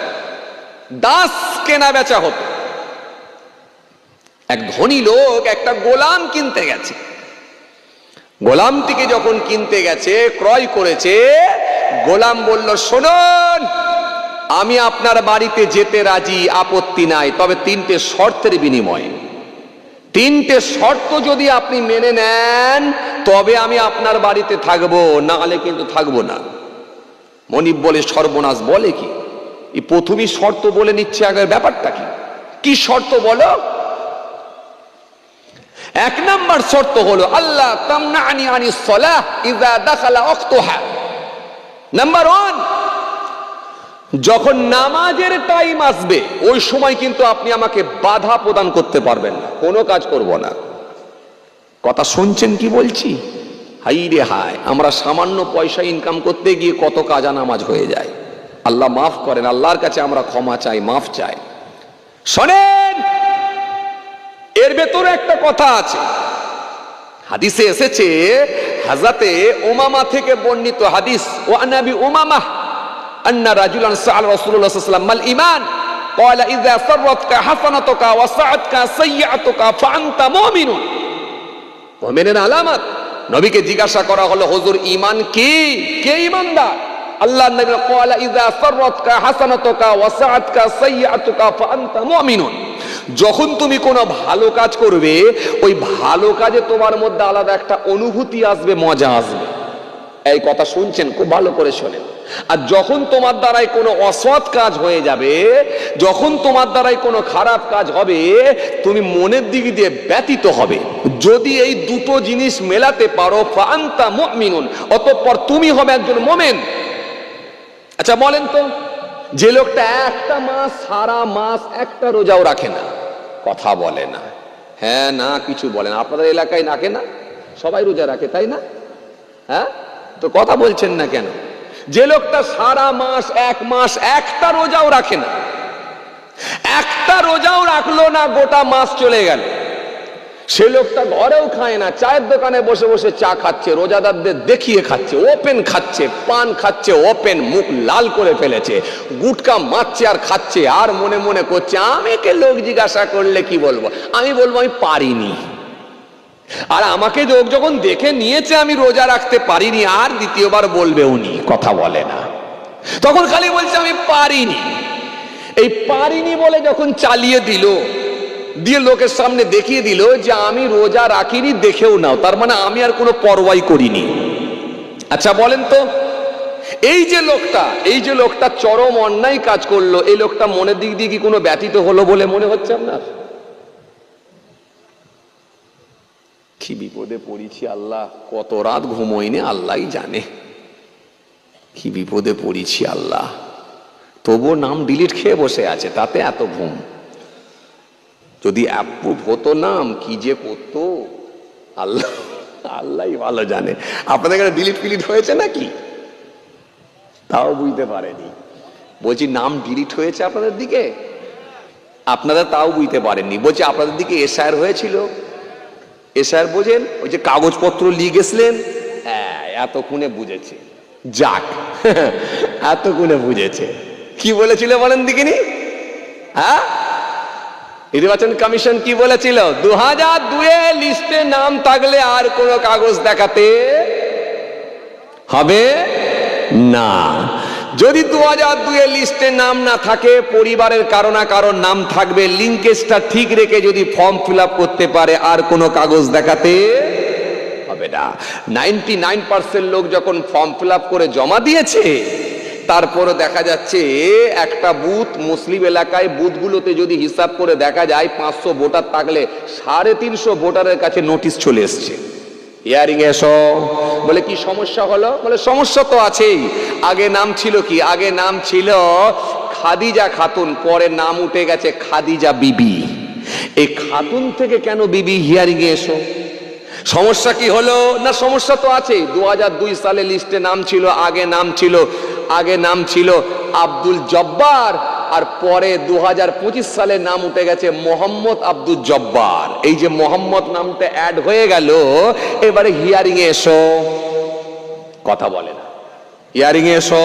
দাস কেনা বেচা হতো। এক ধনী লোক একটা গোলাম কিনতে গেছে। গোলামটিকে যখন কিনতে গেছে, ক্রয় করেছে, গোলাম বলল শুনুন, আমি আপনার বাড়িতে যেতে রাজি, আপত্তি নাই, তবে 3টে শর্তের বিনিময়ে। 3টে শর্ত যদি আপনি মেনে নেন তবে আমি আপনার বাড়িতে থাকবো, না হলে কিন্তু থাকবো না। মনিব বলে সর্বনাশ, বলে কি এই প্রথমেই শর্ত বলে নিচ্ছে, আগের ব্যাপারটা কি? কি শর্ত বলো? এক নাম্বার শর্ত হলো আল্লাহ তামনানি আনিস সালাহ ইযা দাখালা ওয়াক্তুহা। নাম্বার 1, যখন নামাজের টাইম আসবে ওই সময় কিন্তু আপনি আমাকে বাধা প্রদান করতে পারবেন না, কোনো কাজ করব না। কথা শুনছেন কি বলছি? হাই রে হাই, আমরা সামান্য পয়সা ইনকাম করতে গিয়ে কত কাজা নামাজ হয়ে যায়। আল্লাহ মাফ করেন, আল্লাহর কাছে আমরা ক্ষমা চাই, মাফ চাই। শোনেন, এর ভেতরে একটা কথা আছে, হাদিসে এসেছে, হযরতে উমামা থেকে বর্ণিত হাদিস, ওয়া আনাবি উমামা আন্না রাজুলান সাআল রাসূলুল্লাহ সাল্লাল্লাহু আলাইহি ওয়াসাল্লাম মাল ঈমান ক্বালা ইযা সাররাতকা হাসানাতুকা ওয়া সাআতকা সাইয়্যাতুকা ফাআনতা মুমিনুন। মুমিনের আলামত। নবীকে জিজ্ঞাসা করা হলো, হুজুর ঈমান কি? কে ঈমানদার? আল্লাহর নবী ক্বালা ইযা সাররাতকা হাসানাতুকা ওয়া সাআতকা সাইয়্যাতুকা ফাআনতা মুমিনুন। যখন তুমি কোনো ভালো কাজ করবে ওই ভালো কাজে তোমার মধ্যে আলাদা একটা অনুভূতি আসবে, মজা আসবে। এই কথা শুনছেন? খুব ভালো করে শোনেন। আর যখন তোমার দ্বারাই কোনো অসৎ কাজ হয়ে যাবে, যখন তোমার দ্বারাই কোনো খারাপ কাজ হবে, তুমি মনের দিক দিয়ে ব্যতীত হবে। যদি এই দুটো জিনিস মেলাতে পারো, ফাআনতা মুমিনুন, অতঃপর তুমি হবে একজন মুমিন। আচ্ছা বলেন তো, যে লোকটা একটা মাস, সারা মাস একটা রোজাও রাখে না, কথা বলে না, হ্যাঁ না কিছু বলে না, আপনাদের এলাকায় রাখে না? সবাই রোজা রাখে তাই না? হ্যাঁ, তো কথা বলছেন না কেন? যে লোকটা সারা মাস, এক মাস একটা রোজাও রাখে না, একটা রোজাও রাখলো না, গোটা মাস চলে গেল, সে লোকটা ঘরেও খায় না, চায়ের দোকানে বসে বসে চা খাচ্ছে, রোজাদারদের দেখিয়ে খাচ্ছে, ওপেন খাচ্ছে, পান খাচ্ছে ওপেন, মুখ লাল করে ফেলেছে, গুটকা মারছে আর খাচ্ছে, আর মনে মনে করছে আমাকে লোক জিজ্ঞাসা করলে কি বলবো? আমি বলবো আমি পারিনি। আর আমাকে লোক যখন দেখে নিয়েছে আমি রোজা রাখতে পারিনি, আর দ্বিতীয়বার বলবে উনি, কথা বলে না, তখন খালি বলছে আমি পারিনি। এই পারিনি বলে যখন চালিয়ে দিল, দিয়ে লোকের সামনে দেখিয়ে দিল যে আমি রোজা রাখিনি, দেখেও নাও, তার মানে আমি আর কোনো পরোয়াই করিনি। আচ্ছা বলেন তো, এই যে লোকটা চরম অন্যায় কাজ করলো, এই লোকটা মনের দিক দিয়ে কি কোনো ব্যতীত হলো বলে মনে হচ্ছে আপনার? কি বিপদে পড়েছি আল্লাহ, কত রাত ঘুমোইনি আল্লাহই জানে, কি বিপদে পড়েছি আল্লাহ। তবুও নাম ডিলিট খেয়ে বসে আছে, তাতে এত ঘুম। যদি অ্যাপ্রুভ হতো নাম, কি যে করতো আল্লাহ, আল্লাহই ভালো জানে। আপনাদের কাছে ডিলিট ফিলিট হয়েছে নাকি? তাও বুঝতে পারেনি। বলছি নাম ডিলিট হয়েছে আপনাদের দিকে, আপনারা তাও বুঝতে পারেননি। বলছি আপনাদের দিকে এসআর হয়েছিল, এসআর বোঝেন, ওই যে কাগজপত্র লিয়ে গেছিলেন, হ্যাঁ এতক্ষণে বুঝেছে, যাক এতক্ষণে বুঝেছে। কি বলেছিল বলেন দিকিনি? হ্যাঁ, নির্বাচন কমিশন কি বলেছিল? 2002 লিস্টে নাম থাকলে আর কোন কাগজ দেখাতে হবে না। যদি 2002 লিস্টে নাম না থাকে, পরিবারের কারো না কারো নাম থাকবে, লিঙ্কেজটা ঠিক রেখে যদি ফর্ম ফিল আপ করতে পারে আর কোনো কাগজ দেখাতে হবে না। 99% লোক যখন ফর্ম ফিল আপ করে জমা দিয়েছে, তারপরে দেখা যাচ্ছে একটা বুথ, মুসলিম এলাকায় বুথগুলোতে যদি হিসাব করে দেখা যায় 500 ভোটার থাকলে 350 ভোটারের কাছে নোটিশ চলে এসছে, হিয়ারিং এসো। বলে কি সমস্যা হলো? বলে সমস্যা তো আছেই। আগে নাম ছিল কি? আগে নাম ছিল খাদিজা খাতুন, পরে নাম উঠে গেছে খাদিজা বিবি। এই খাতুন থেকে কেন বিবি? হিয়ারিং এসো। সমস্যা কি হলো? না সমস্যা তো আছে। 2002 সালে লিস্টে নাম ছিল, আগে নাম ছিল আব্দুল জব্বার, আর পরে 2025 সালে নাম উঠে গেছে মোহাম্মদ আব্দুল জব্বার। এই যে মোহাম্মদ নামটা অ্যাড হয়ে গেল, এবারে হিয়ারিং এ এসো, কথা বলে না, হিয়ারিং এ এসো।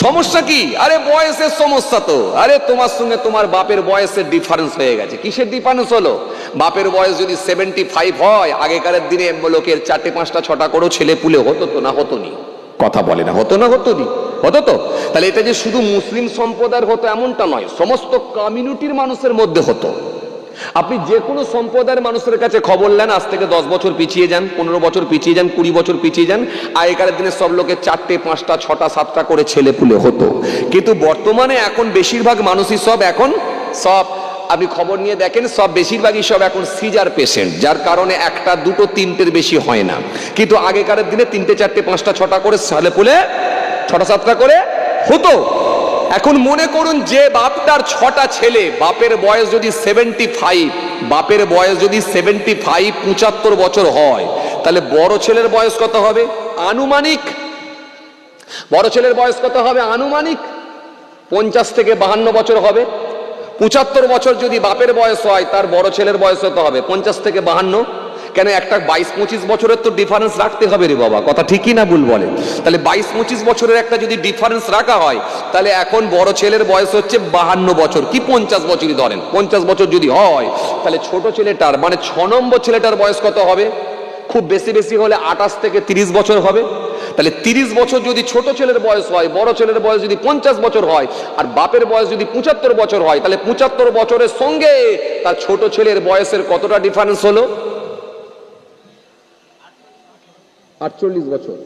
সমস্যা কি? আরে বয়সের সমস্যা তো। আরে তোমার সঙ্গে তোমার বাপের বয়সের ডিফারেন্স হয়ে গেছে। কিসের ডিফারেন্স হলো? বাপের বয়স যদি 75 হয়, আগেকারের দিনে লোকের 4টে 5টা 6টা করেও ছেলে পুলে হতো তো না হতো নি? কথা বলে না, হতো না? হতো নি? হতো তো। তাহলে এটা যে শুধু মুসলিম সম্প্রদায়ের হতো এমনটা নয়, সমস্ত কমিউনিটির মানুষের মধ্যে হতো। আপনি যে কোনো সম্প্রদায়ের মানুষের কাছে খবর নেন, আজ থেকে 10 বছর পিছিয়ে যান, 15 বছর পিছিয়ে যান, 20 বছর পিছিয়ে যান, আগেকার দিনে সব লোকের 4টে 5টা 6টা 7টা করে ছেলে পুলে হতো। কিন্তু বর্তমানে এখন বেশিরভাগ মানুষই সব আপনি খবর নিয়ে দেখেন, সব বেশিরভাগই সব এখন সিজার পেশেন্ট, যার কারণে একটা দুটো তিনটের বেশি হয় না। কিন্তু আগেকার দিনে তিনটে চারটে পাঁচটা ছটা করে ছেলে পুলে, ছটা সাতটা করে হতো। এখন মনে করুন যে বাপটার ছটা ছেলে, বাপের বয়স যদি 75, বাপের বয়স যদি 75, 75 বছর হয়, তাহলে বড় ছেলের বয়স কত হবে আনুমানিক? বড় ছেলের বয়স কত হবে আনুমানিক? 50 থেকে 52 বছর হবে। 75 বছর যদি বাপের বয়স হয়, তার বড় ছেলের বয়স কত হবে 50 থেকে 52। কেন একটা 22-25 বছরের তো ডিফারেন্স রাখতে হবে রে বাবা, কথা ঠিকই না ভুল বলে? তাহলে 22-25 বছরের একটা যদি ডিফারেন্স রাখা হয়, তাহলে এখন বড় ছেলের বয়স হচ্ছে 52 বছর, কি 50 বছরই ধরেন। 50 বছর যদি হয়, তাহলে ছোট ছেলেটার মানে 6 নম্বর ছেলেটার বয়স কত হবে? খুব বেশি বেশি হলে 28 থেকে 30 বছর হবে। তাহলে 30 বছর যদি ছোট ছেলের বয়স হয়, বড় ছেলের বয়স যদি 50 বছর হয়, আর বাপের বয়স যদি 75 বছর হয়, তাহলে 75 বছরের সঙ্গে তার ছোট ছেলের বয়সের কতটা ডিফারেন্স হলো? 48 বছর।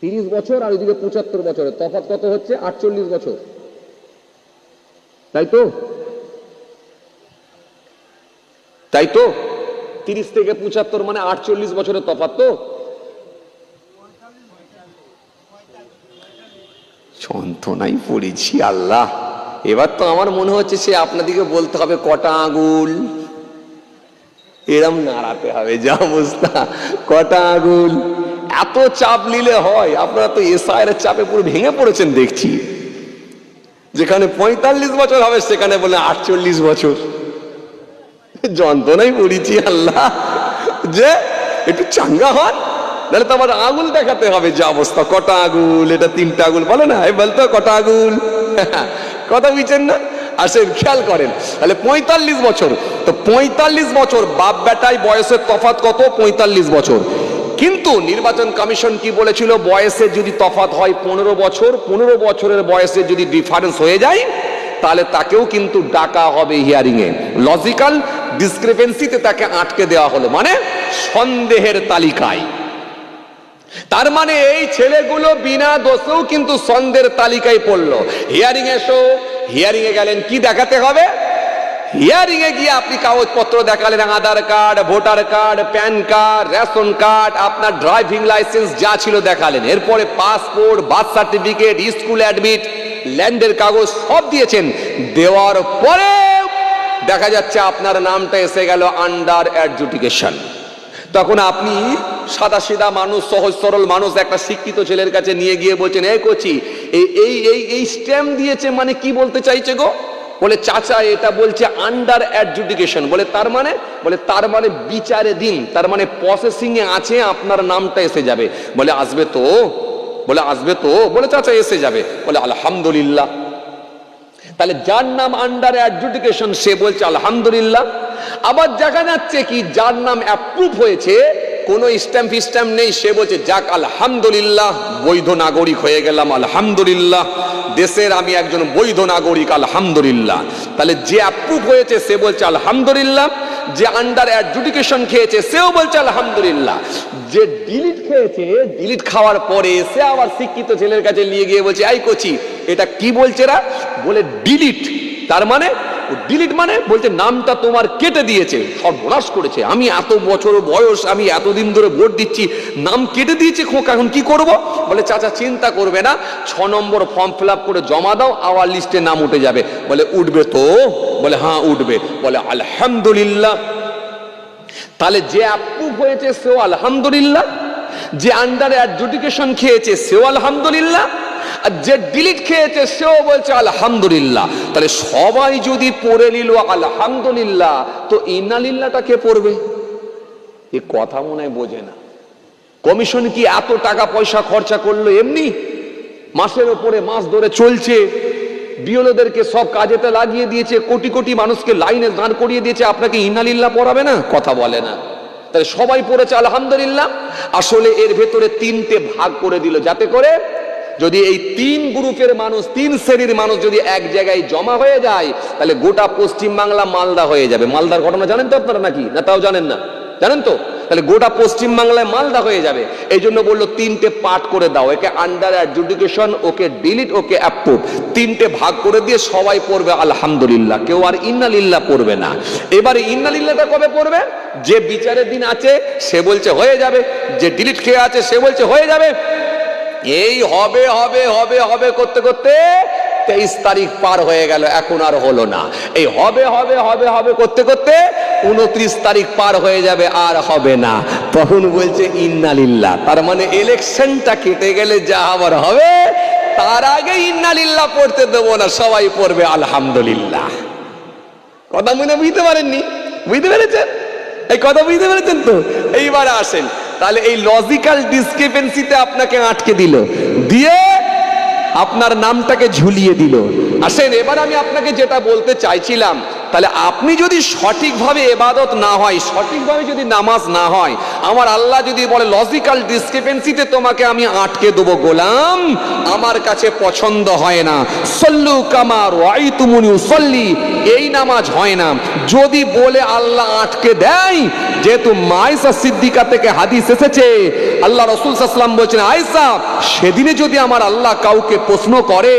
30 বছর আর ওইদিকে 75 বছরের তফাৎ কত হচ্ছে? 48 বছর, তাই তো? তাই তো 30 থেকে 75 মানে 48 বছরের তফাৎ তো। যন্ত্রণাই পড়েছি আল্লাহ। এবার তো আমার মনে হচ্ছে সে আপনাদেরকে বলতে হবে কটা আঙুল, এরম নাড়াতে হবে, যা অবস্থা, কটা আঙুল। এত চাপ নিলে হয়? আপনারা তো এসআইয়ের চাপে পুরো ভেঙে পড়েছেন দেখছি। যেখানে 45 বছর হবে সেখানে বলে 48 বছর। যন্ত্রণাই পড়েছি আল্লাহ, যে একটু চাঙ্গা হন, নাহলে তো আমার আঙুল দেখাতে হবে, যে অবস্থা, কটা আঙুল, এটা 3টা আঙুল বলে না, বলতো কটা আঙুল, কথা বুঝছেন না? আসেন খেয়াল করেন, তাহলে 45 বছর, তো 45 বছর বাপ বেটায় বয়সের তফাৎ কত? 45 বছর। কিন্তু নির্বাচন কমিশন কি বলেছিল? বয়সের যদি তফাৎ হয় 15 বছর, 15 বছরের বয়সে যদি ডিফারেন্স হয়ে যায়, তাহলে তাকেও কিন্তু ডাকা হবে হিয়ারিং এ। লজিক্যাল ডিসক্রিপেন্সিতে তাকে আটকে দেওয়া হলো, মানে সন্দেহের তালিকায়। তার মানে এই ছেলেগুলো বিনা দোষেও কিন্তু সন্দেহের তালিকায় পড়লো। হিয়ারিং এসো, হিয়ারিং এ গেলেন, কি দেখাতে হবে? হিয়ারিং এ গিয়ে আপনি কাগজপত্র দেখালেন, Aadhaar card, voter card, PAN card, ration card, আপনার ড্রাইভিং লাইসেন্স যা ছিল দেখালেন। এরপরে passport, birth certificate, school admit, ল্যান্ডের কাগজ সব দিয়েছেন। দেওয়ার পরে দেখা যাচ্ছে আপনার নামটা এসে গেল আন্ডার অ্যাডজুডিকেশন। তখন আপনি সাদা সিধা মানুষ, সহজ সরল মানুষ, একটা শিক্ষিত ছেলের কাছে নিয়ে গিয়ে বলছেন, এই কোচি এই স্ট্যাম্প দিয়েছে, মানে কি বলতে চাইছে গো? বলে চাচা এটা বলছে আন্ডার অ্যাডজুডিকেশন। বলে তার মানে? বলে তার মানে বিচারে দিন, তার মানে প্রসেসিং এ আছে, আপনার নামটা এসে যাবে। বলে আসবে তো? বলে আসবে তো? বলে চাচা এসে যাবে। বলে আলহামদুলিল্লাহ। তাহলে যার নাম আন্ডার অ্যাডজুডিকেশন সে বলছে আলহামদুলিল্লাহ। আবার দেখা যাচ্ছে কি যার নাম অ্যাপ্রুভ হয়েছে, কোনো স্ট্যাম্প নেই, সে বলছে যাক আলহামদুলিল্লাহ, বৈধ নাগরিক হয়ে গেলাম, আলহামদুলিল্লাহ, দেশের আমি একজন বৈধ নাগরিক, আলহামদুলিল্লাহ। তাহলে যে অ্যাপ্রুভ হয়েছে সে বলছে আলহামদুলিল্লাহ, যে আন্ডার অ্যাডজুডিকেশন খেয়েছে সেও বলছে আলহামদুলিল্লাহ, যে ডিলিট খেয়েছে, ডিলিট খাওয়ার পরে সে আবার শিক্ষিত ছেলের কাছে নিয়ে গিয়ে বলছে, এই কোচি এটা কি বলছে রা? বলে ডিলিট। তার মানে ডিলিট মানে বলছে নামটা তোমার কেটে দিয়েছে, সর্বনাশ করেছে, আমি এত বছর বয়স, আমি এতদিন ধরে ভোট দিচ্ছি, নাম কেটে দিয়েছে খোকা, এখন কি করব? বলে চাচা চিন্তা করবে না, 6 নম্বর ফর্ম ফিল আপ করে জমা দাও, আওয়ার লিস্টে নাম উঠে যাবে। বলে উঠবে তো? বলে হ্যাঁ উঠবে। বলে আলহামদুলিল্লাহ। তাহলে যে অ্যাপ্রুভ হয়েছে সেও আলহামদুলিল্লাহ, যে আন্ডার অ্যাডজুডিকেশন খেয়েছে সেও আলহামদুলিল্লাহ, আর যে ডিলিট খেয়েছে সেও বলছে আলহামদুলিল্লাহ। তাহলে সবাই যদি পড়ে নিল আলহামদুলিল্লাহ, তো ইন্নালিল্লাহটা কে পড়বে? এ কথা মনে হয় বোঝে না। কমিশন কি এত টাকা পয়সা খরচা করলো এমনি? মাসের ওপরে মাস ধরে চলছে, বিওলোদেরকে সব কাজেতে লাগিয়ে দিয়েছে, কোটি কোটি মানুষকে লাইনে দাঁড় করিয়ে দিয়েছে, আপনাকে ইন্নালিল্লাহ পড়াবে না? কথা বলে না। তাহলে সবাই পড়েছে আলহামদুলিল্লাহ। আসলে এর ভেতরে 3টে ভাগ করে দিল, যাতে করে যদি এই 3 গ্রুপের মানুষ, 3 শ্রেণীর মানুষ যদি এক জায়গায় জমা হয়ে যায়, তাহলে গোটা পশ্চিম বাংলা মালদা হয়ে যাবে। মালদার ঘটনা জানেন তো আপনারা নাকি? না তাও জানেন না? জানেন তো? তাহলে গোটা পশ্চিম বাংলায় মালদা হয়ে যাবে। এই জন্য বললো 3টে পার্ট করে দাও, একে আন্ডার অ্যাডজুডিকেশন, ওকে ডিলিট, ওকে অ্যাপ্রুভ। 3টে ভাগ করে দিয়ে সবাই পড়বে আলহামদুলিল্লাহ, কেউ আর ইন্নালিল্লাহ পড়বে না। এবারে ইন্নালিল্লাহটা কবে পড়বে? যে বিচারের দিন আছে সে বলছে হয়ে যাবে, যে ডিলিট খেয়ে আছে সে বলছে হয়ে যাবে। এই হবে হবে হবে হবে করতে করতে 23 তারিখ পার হয়ে গেল, এখন আর হলো না। এই হবে হবে হবে হবে করতে করতে 29 তারিখ পার হয়ে যাবে, আর হবে না। তখন বলছে ইন্নালিল্লাহ। তার মানে ইলেকশনটা কেটে গেলে যা আবার হবে, তার আগে ইন্নালিল্লাহ পড়তে দেবো না, সবাই পড়বে আলহামদুলিল্লাহ। কথা মনে বুঝতে পারেননি? বুঝতে পেরেছেন? এই কথা বুঝতে পেরেছেন তো? এইবার আসেন, তাহলে এই লজিক্যাল ডিসক্রিপেন্সিতে আপনাকে আটকে দিল, দিয়ে আপনার নামটাকে ঝুলিয়ে দিল। আসেন, এবার আমি আপনাকে যেটা বলতে চাইছিলাম, তাহলে আপনি যদি সঠিকভাবে ইবাদত না হয়, সঠিকভাবে যদি নামাজ না হয়, আমার আল্লাহ যদি বলে লজিক্যাল ডিসক্রিপেন্সিতে তোমাকে আমি আটকে দেবো, গোলাম আমার কাছে পছন্দ হয় না, সল্লু কামা রাআইতুমুনি উসাল্লি, এই নামাজ হয় না, যদি বলে আল্লাহ আটকে দেয়, যেহেতু আয়েশা সিদ্দিকা থেকে হাদিস এসেছে, আল্লাহ রাসূল সাল্লাল্লাহু আলাইহি ওয়াসাল্লাম বলেছেন, আয়েশা সেদিনে যদি আমার আল্লাহ কাউকে প্রশ্ন করে,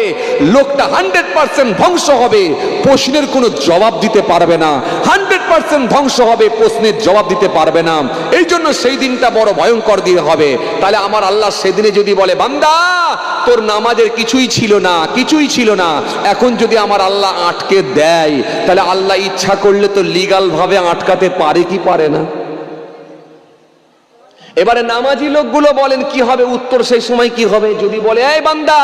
লোকটা 100% ধ্বংস হবে, প্রশ্নের কোনো জবাব দিতে পারবে না, 100% ধ্বংস হবে, প্রশ্নের জবাব দিতে পারবে না। এই জন্য সেই দিনটা বড় ভয়ঙ্কর দিন হবে। তাহলে আমার আল্লাহ সেদিনে যদি বলে, বান্দা তোর নামাজের কিছুই ছিল না, কিছুই ছিল না, এখন যদি আমার আল্লাহ আটকে দেয়, তাহলে আল্লাহ ইচ্ছা করলে তো লিগাল ভাবে আটকাতে পারে কি পারে না? এবারে নামাজি লোকগুলো বলেন কি হবে উত্তর? সেই সময় কি হবে? যদি বলে, এই বান্দা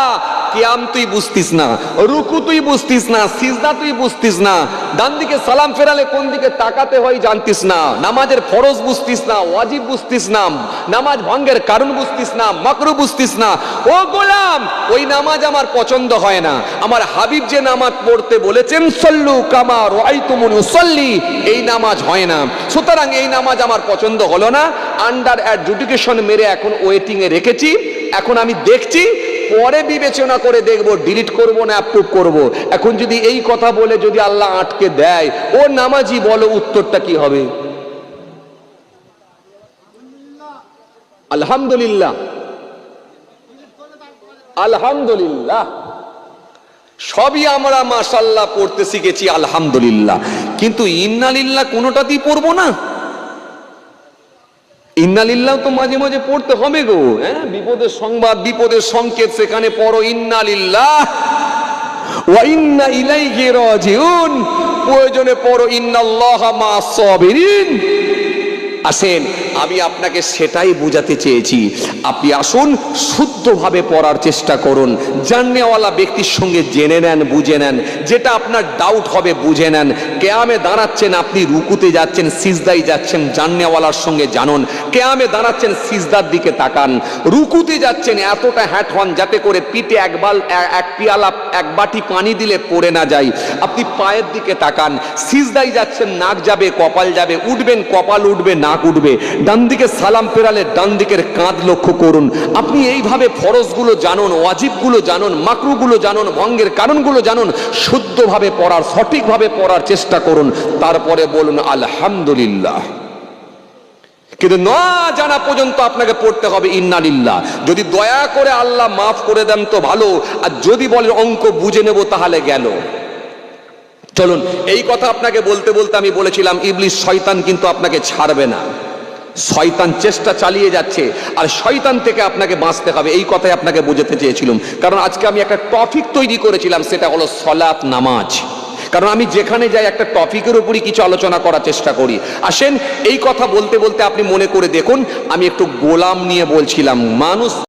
কিয়াম তুই বুঝতিস না, রুকু তুই বুঝতিস না, সিজদা তুই বুঝতিস না, ডান দিকে সালাম ফেরালে কোন দিকে তাকাতে হয় জানতিস না, নামাজের ফরজ বুঝতিস না, ওয়াজিব বুঝতিস না, নামাজ ভঙ্গের কারণ বুঝতিস না, মাকরু বুঝতিস না, ও গোলাম ওই নামাজ আমার পছন্দ হয় না। আমার হাবিব যে নামাজ পড়তে বলেছেন, সল্লু কামা রাআইতুমুনি উসাল্লি, এই নামাজ হয় না, সুতরাং এই নামাজ আমার পছন্দ হলো না, আন্ডার অ্যাডজুডিকেশন মেরে এখন ওয়েটিং এ রেখেছি, এখন আমি দেখছি, পরে বিবেচনা করে দেখব ডিলিট করব না অ্যাপ্রুভ করব। এখন যদি এই কথা বলে যদি আল্লাহ আটকে দেয়, ও নামাজি বলো উত্তরটা কি হবে? আলহামদুলিল্লাহ, আলহামদুলিল্লাহ, সবই আমরা মাশাআল্লাহ পড়তে শিখেছি আলহামদুলিল্লাহ, কিন্তু ইন্নালিল্লাহ কোনোটাতেই পড়বো না। ইন্নালিল্লাহ তো মাঝে মাঝে পড়তে হবে গো, হ্যাঁ, বিপদের সংবাদ, বিপদের সংকেত, সেখানে পড়ো ইন্নালিল্লাহ ওয়া ইন্না ইলাইহি রাজিউন, প্রয়োজনে পড়ো ইন্নাল্লাহা মা'আস সাবিরিন। আসেন, আমি আপনাকে সেটাই বোঝাতে চেয়েছি। আপনি আসুন, শুদ্ধভাবে পড়ার চেষ্টা করুন, জাননেওয়ালা ব্যক্তির সঙ্গে জেনে নেন, বুঝে নেন, যেটা আপনার ডাউট হবে বুঝে নেন। কেয়ামে দাঁড়াচ্ছেন, আপনি রুকুতে যাচ্ছেন, সিজদায় যাচ্ছেন, জাননেওয়ালার সঙ্গে জানুন। কেয়ামে দাঁড়াচ্ছেন, সিজদার দিকে তাকান, রুকুতে যাচ্ছেন, এতটা হ্যাট হন যাতে করে পিঠে এক পিয়ালা এক বাটি পানি দিলে পড়ে না যায়, আপনি পায়ের দিকে তাকান। সিজদায় যাচ্ছেন, নাক যাবে, কপাল যাবে, উঠবেন কপাল উঠবে, নাক উঠবে, ডান দিকে সালাম ফেরালে ডান দিকের কাঁধ লক্ষ্য করুন। আপনি এইভাবে ফরজগুলো জানুন, ওয়াজিবগুলো জানুন, মাকরুগুলো জানুন, ভঙ্গের কারণগুলো জানুন, শুদ্ধভাবে পড়ার, সঠিকভাবে পড়ার চেষ্টা করুন, তারপরে বলুন আলহামদুলিল্লাহ। কিন্তু না জানা পর্যন্ত আপনাকে পড়তে হবে ইন্নালিল্লাহ। যদি দয়া করে আল্লাহ মাফ করে দেন তো ভালো, আর যদি বলেন অঙ্ক বুঝে নেব তাহলে গেল। চলুন, এই কথা আপনাকে বলতে বলতে আমি বলেছিলাম ইবলিস শয়তান কিন্তু আপনাকে ছাড়বে না, শয়তান চেষ্টা চালিয়ে যাচ্ছে, আর শয়তান থেকে আপনাকে বাঁচতে হবে, এই কথাই আপনাকে বোঝাতে চেয়েছিলাম। কারণ আজকে আমি একটা টপিক তৈরি করেছিলাম, সেটা হলো সালাত, নামাজ। কারণ আমি যেখানে যাই একটা টপিকের উপরই কিছু আলোচনা করার চেষ্টা করি। আসেন, এই কথা বলতে বলতে আপনি মনে করে দেখুন, আমি একটু গোলাম নিয়ে বলছিলাম। মানুষ